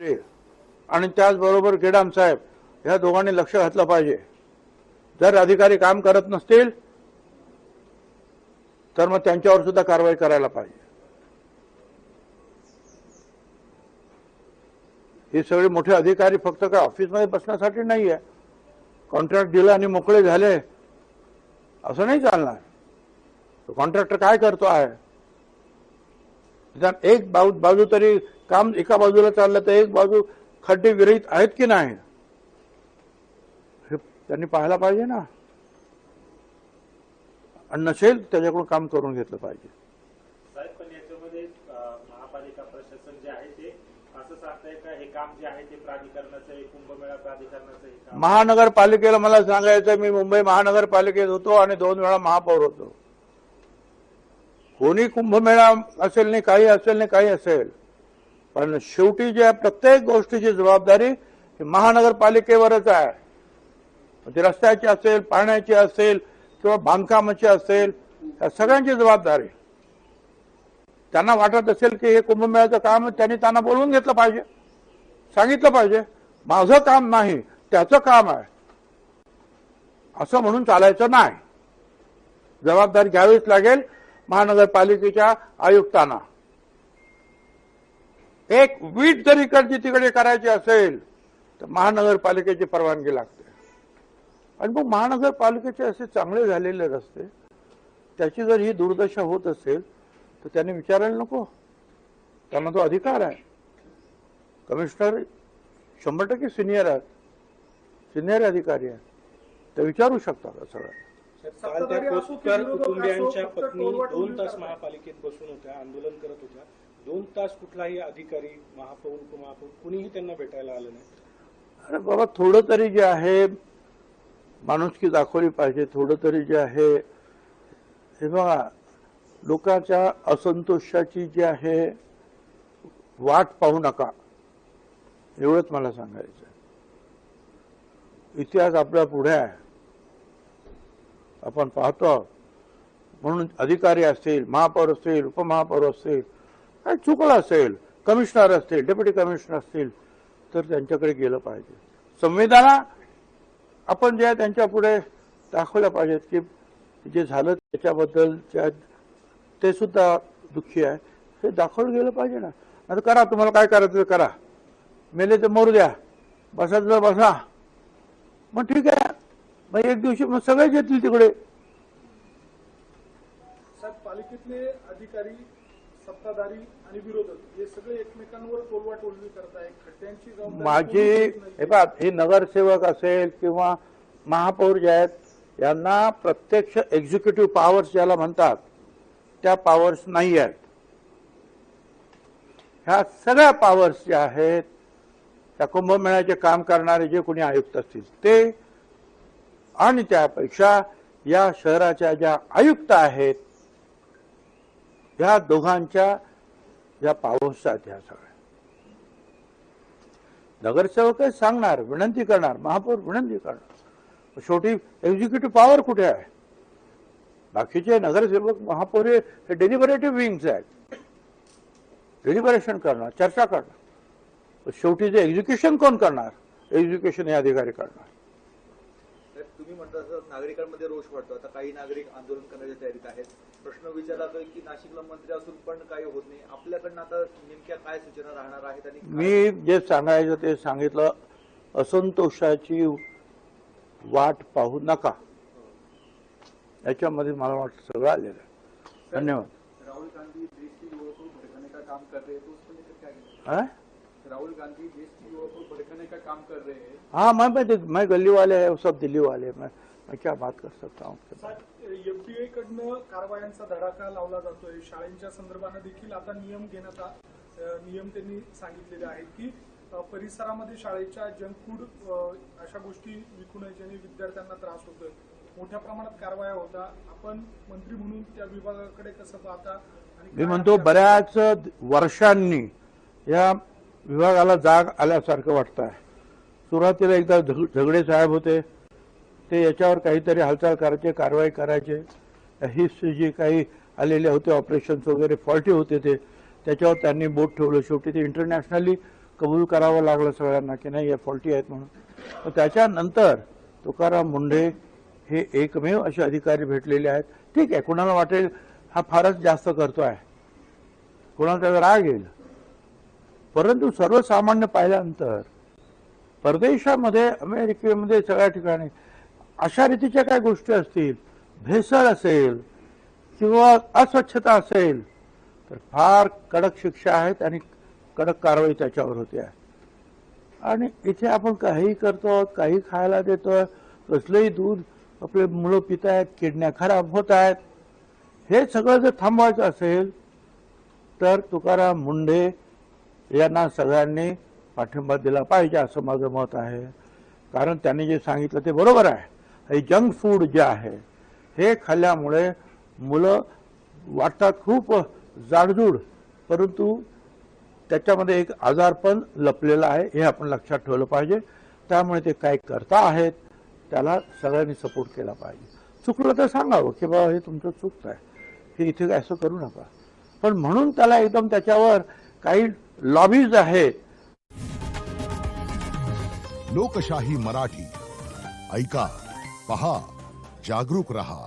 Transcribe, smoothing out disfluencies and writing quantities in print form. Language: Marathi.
आणि त्याचबरोबर गेडाम साहेब ह्या दोघांनी लक्ष घातलं पाहिजे. जर अधिकारी काम करत नसतील तर मग त्यांच्यावर सुद्धा कारवाई करायला पाहिजे. हे सगळे मोठे अधिकारी फक्त काय ऑफिसमध्ये बसण्यासाठी नाही आहे. कॉन्ट्रॅक्ट दिलं आणि मोकळे झाले असं नाही चालणार. तो कॉन्ट्रॅक्टर काय करतो आहे, एक बाजू तरी काम एका बाजूला चाललं तर एक बाजू खड्डे विरहित आहेत की नाही हे त्यांनी पाहायला पाहिजे ना. आणि नसेल त्याच्याकडून काम करून घेतलं पाहिजे. साहेब, पण याच्यामध्ये महापालिका प्रशासन जे आहे ते असं सांगताय का हे काम जे आहे ते प्राधिकरणाचं आहे, कुंभमेळा प्राधिकरणाचं आहे? महानगरपालिकेला मला सांगायचं, मी मुंबई महानगरपालिकेत होतो आणि 2 वेळा महापौर होतो. कोणी कुंभमेळा असेल नाही, काही असेल नाही, काही असेल, पण शेवटी ज्या प्रत्येक गोष्टीची जबाबदारी ही महानगरपालिकेवरच आहे. ती रस्त्याची असेल, पाण्याची असेल किंवा बांधकामाची असेल, या सगळ्यांची जबाबदारी. त्यांना वाटत असेल की हे कुंभमेळ्याचं काम त्यांनी त्यांना बोलवून घेतलं पाहिजे, सांगितलं पाहिजे माझं काम नाही त्याचं काम आहे असं म्हणून चालायचं नाही. जबाबदारी घ्यावीच लागेल महानगरपालिकेच्या आयुक्तांना. एक वीट जरी इकडची तिकडे करायची असेल तर महानगरपालिकेची परवानगी लागते. आणि मग महानगरपालिकेचे असे चांगले झालेले रस्ते, त्याची जर ही दुर्दशा होत असेल तर त्यांनी विचारायला नको. त्यांना तो अधिकार आहे. कमिशनर 100% सिनियर आहेत, सिनियर अधिकारी आहेत, ते विचारू शकतात सगळं. काल त्या कोसकर कुटुंबियांच्या पत्नी 2 तास महापालिकेत बसून होत्या, आंदोलन करत होत्या. 2 तास कुठलाही अधिकारी, महापौर, उपमहापौर कुणीही त्यांना भेटायला आलं नाही. अरे बाबा, थोडं तरी जे आहे माणुसकी दाखवली पाहिजे. थोडं तरी जे आहे हे बघा, लोकांच्या असंतोषाची जी आहे वाट पाहू नका, एवढंच मला सांगायचं. इतिहास आपल्या पुढे आहे, आपण पाहतो. म्हणून अधिकारी असतील, महापौर असतील, उपमहापौर असतील, काय चुकलं असेल, कमिशनर असतील, डेप्युटी कमिशनर असतील तर त्यांच्याकडे गेलं पाहिजे. संविधाना आपण जे त्यांच्या पुढे दाखवल्या पाहिजेत की जे झालं त्याच्याबद्दल ते सुद्धा दुःखी आहे, हे दाखवलं गेलं पाहिजे ना. आता करा, तुम्हाला काय करायचं करा, मेले तर मरू द्या, बसायचं बसा, मग ठीक आहे. मग एक दिवशी मग सगळेच येतील तिकडे. साहेब, पालिकेतले अधिकारी, सत्ताधारी आणि विरोधक हे सगळे एकमेकांवर टोलवा टोलवी करताय. खड्ड्यांची माझी हे पहा, हे नगरसेवक असेल किंवा महापौर जे आहेत यांना प्रत्यक्ष एक्झिक्युटिव्ह पॉवर्स ज्याला म्हणतात त्या पॉवर्स नाही आहेत. ह्या सगळ्या पॉवर्स ज्या आहेत त्या कुंभमेळ्याचे काम करणारे जे कोणी आयुक्त असतील ते, आणि त्यापेक्षा या शहराच्या ज्या आयुक्त आहेत ह्या दोघांच्या ज्या पॉवर्स आहेत ह्या सगळ्या. नगरसेवक सांगणार, विनंती करणार, महापौर विनंती करणार, शेवटी एक्झिक्युटिव्ह पॉवर कुठे आहे? बाकीचे नगरसेवक, महापौर हे डेलिबरेटिव्ह विंग्स आहेत, डेलिबरेशन करणार, चर्चा करणार. शेवटी जे एक्झिक्युशन कोण करणार? एक्झिक्युशन हे अधिकारी करणार. तुम्ही म्हणता नागरिकांमध्ये रोष वाटतो. आता काही नागरिक आंदोलन करण्याच्या तयारीत आहेत. प्रश्न विचारला जातोय की नाशिकला मंत्री असून पण काही होत नाही. आपल्याकडनं आता नेमक्या काय सूचना राहणार आहेत? आणि मी जे सांगायचं ते सांगितलं. असंतोषाची वाट पाहू नका, याच्यामध्ये मला वाटतं सगळं आलेलं आहे. धन्यवाद. राहुल गांधी देश की युवा को भड़काने का काम कर रहे हैं, तो उसको लेकर क्या कहेंगे? राहुल गांधी देश की युवा को भड़काने का काम कर रहे हैं. हाँ, मैं गली वाले है, सब दिल्ली वाले हैं. मैं क्या बात कर सकता हूँ. एफडीए कडनं कारवायांचा धडाका लावला जातोय. शाळेंच्या संदर्भाने देखील आता नियम त्यांनी सांगितलेले आहेत की परिसरामध्ये शाळेच्या जंक फूड अशा गोष्टी विकू नये ज्याने विद्यार्थ्यांना त्रास होतोय. मोठ्या प्रमाणात कारवाया होता. आपण मंत्री म्हणून त्या विभागाकडे कसं पाहता? मी म्हणतो, बऱ्याच वर्षांनी या विभागाला जाग आल्यासारखं वाटतं आहे. सुरुवातीला एकदा झगडे साहेब होते, ते याच्यावर काहीतरी हालचाल करायचे, कारवाई करायचे. ही जी काही आलेले होते ऑपरेशन्स वगैरे फॉल्टी होते ते, त्याच्यावर त्यांनी बोट ठेवलं. शेवटी ते इंटरनॅशनली कबूल करावं लागलं सगळ्यांना की नाही हे फॉल्टी आहेत म्हणून. तर त्याच्यानंतर तुकाराम मुंढे हे एकमेव असे अधिकारी भेटलेले आहेत. ठीक आहे, कुणाला वाटेल हा फारच जास्त करतोय, कुणाला त्याचा राग येईल, परंतु सर्वसामान्य पाहिल्यानंतर परदेशामध्ये, अमेरिकेमध्ये, सगळ्या ठिकाणी अशा रीतीच्या काय गोष्टी असतील, भेसळ असेल किंवा अस्वच्छता असेल तर फार कडक शिक्षा आहेत आणि कडक कारवाई त्याच्यावर होते आहे. आणि इथे आपण काही करतो, काही खायला देतो, कसलंही दूध आपले मुलं पित आहेत, किडण्या खराब होत आहेत. हे सगळं जर थांबवायचं असेल तर तुकाराम मुंढे यांना सगळ्यांनी पाठिंबा दिला पाहिजे असं माझं मत आहे. कारण त्यांनी जे सांगितलं ते बरोबर आहे. हे जंक फूड जे आहे हे खाल्ल्यामुळे मुलं वाटतात खूप जाडजूड, परंतु त्याच्यामध्ये एक आजारपण लपलेलं आहे हे आपण लक्षात ठेवलं पाहिजे. त्यामुळे ते काय करता आहेत त्याला सगळ्यांनी सपोर्ट केला पाहिजे. चुकलं तर सांगावं की बाबा हे तुमचं चुकत आहे, हे इथे असं करू नका. पण म्हणून त्याला एकदम त्याच्यावर काही लॉबीज आहेत. लोकशाही मराठी ऐका, पहा, जागरूक रहा.